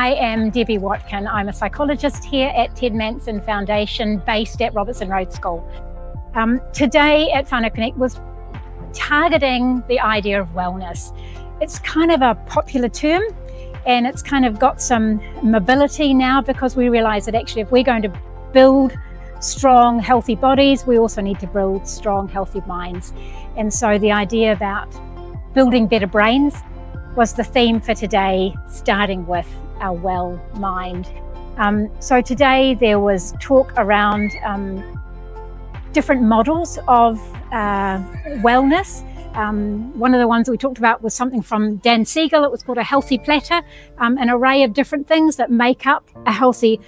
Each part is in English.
I am Debbie Watkin. I'm a psychologist here at Ted Manson Foundation, based at Robertson Road School. Today at WhanauConnect was targeting the idea of wellness. It's kind of a popular term, and it's kind of got some mobility now, because we realise that actually if we're going to build strong, healthy bodies, we also need to build strong, healthy minds. And so the idea about building better brains was the theme for today, starting with our well mind. So today there was talk around different models of wellness. One of the ones that we talked about was something from Dan Siegel. It was called a healthy platter, an array of different things that make up a healthy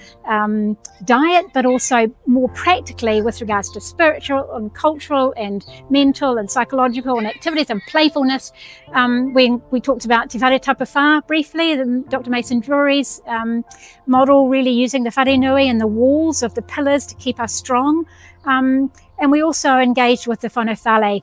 diet, but also more practically with regards to spiritual and cultural and mental and psychological and activities and playfulness. When we talked about Te Whare Tapawha briefly, Dr. Mason Drury's model, really using the whare nui and the walls of the pillars to keep us strong. And we also engaged with the whanau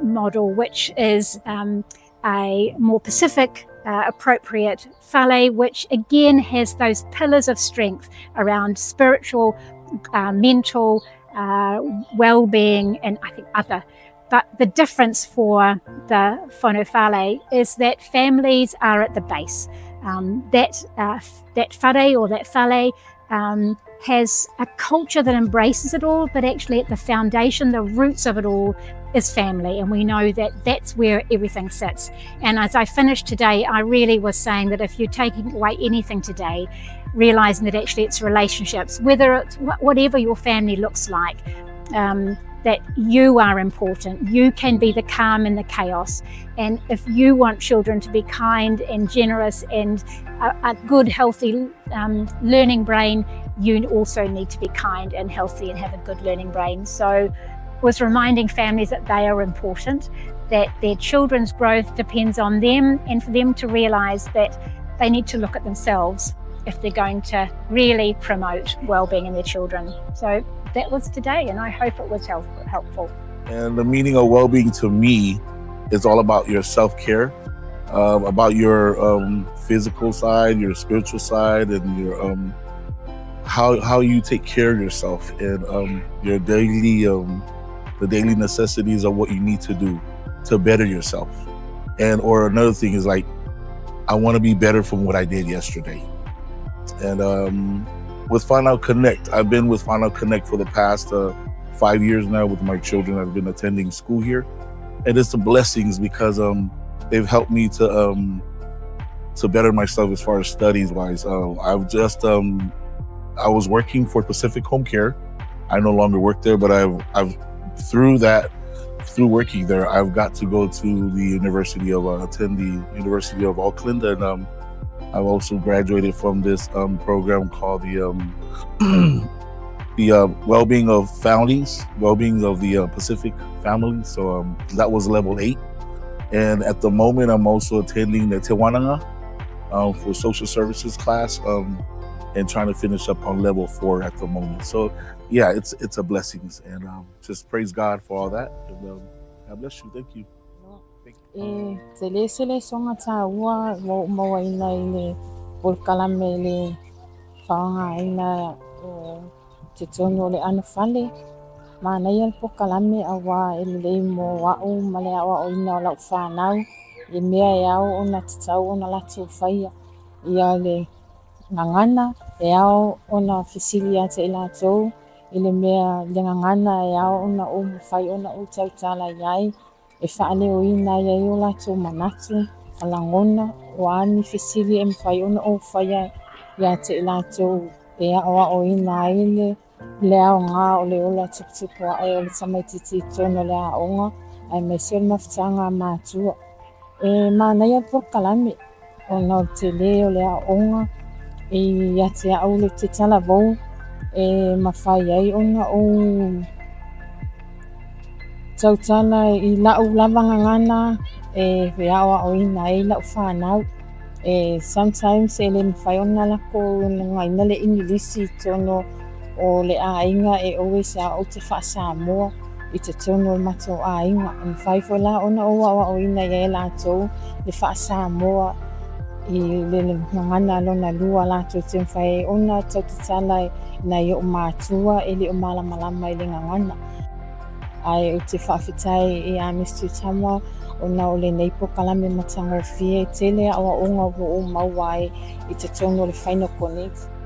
model, which is a more Pacific appropriate whare, which again has those pillars of strength around spiritual, mental, well-being, and I think other. But the difference for the whanau whare is that families are at the base. That whare or that whare has a culture that embraces it all, but actually at the foundation, the roots of it all is family, and we know that that's where everything sits. And as I finished today, I really was saying that if you're taking away anything today, realizing that actually it's relationships, whether it's whatever your family looks like, that you are important. You can be the calm in the chaos. And if you want children to be kind and generous and a good, healthy learning brain, you also need to be kind and healthy and have a good learning brain. So was reminding families that they are important, that their children's growth depends on them, and for them to realise that they need to look at themselves if they're going to really promote well-being in their children. So that was today, and I hope it was helpful. And the meaning of well-being to me is all about your self-care, about your physical side, your spiritual side, and your how you take care of yourself, and your daily the daily necessities of what you need to do to better yourself. And or another thing is like, I want to be better from what I did yesterday. And with WhanauConnect, I've been with WhanauConnect for the past 5 years now with my children. I've been attending school here, and it's the blessings because they've helped me to better myself as far as studies wise. I was working for Pacific Home Care. I no longer work there, but I've through working there, I've got to go to the University of attend the University of Auckland, and I've also graduated from this program called the Wellbeing of Families, Wellbeing of the Pacific Families. So that was level 8, and at the moment I'm also attending the Te Wananga for social services class, and trying to finish up on level 4 at the moment. So yeah, it's a blessings, and just praise God for all that, and God bless you. Thank you. Tele sele songa taua mo ina ile polkalame le whaanga ina te tono le anu whale. Mana ia polkalame awa ele mo wau male awa o ina o lau whanau. E mea e au o na tatau o na latu whaia. Ia le ngangana e au o na whisilia te ila tau. Ile mea le ngangana e au o na o mwhai o na o tautala iai. E whaale o ina iai o latu manatu, alangona, o ani whisili e mwhai o na o whaia ia te ila tau. E awa o ina ile le au ngā o le ola tuputupu a e o le tamaititi tono le a onga. Ai me se o mawhitanga mātua. E mānaia pokalame o na te le o le a onga. E ia te au le te tala vau. E mawhai ai o na o tautala I lau lavanga ngana. E awa o ina e lau whanau. Sometimes e le mwhai o na lako ngai na le ingilisi tono o le a inga e always a o te wha Samoa I te tono mato a inga. Mwhai fo la ona o awa o ina e la tau le wha Samoa I le ngana lona lua latou te mawhai ona tau te tala na i o mātua e le o malama i le ngangana. Ai o te whawhitai i a Mr. Tama ona o le neipo kalame matango fie tele a o nga o mauai i te tono le WhanauConnect.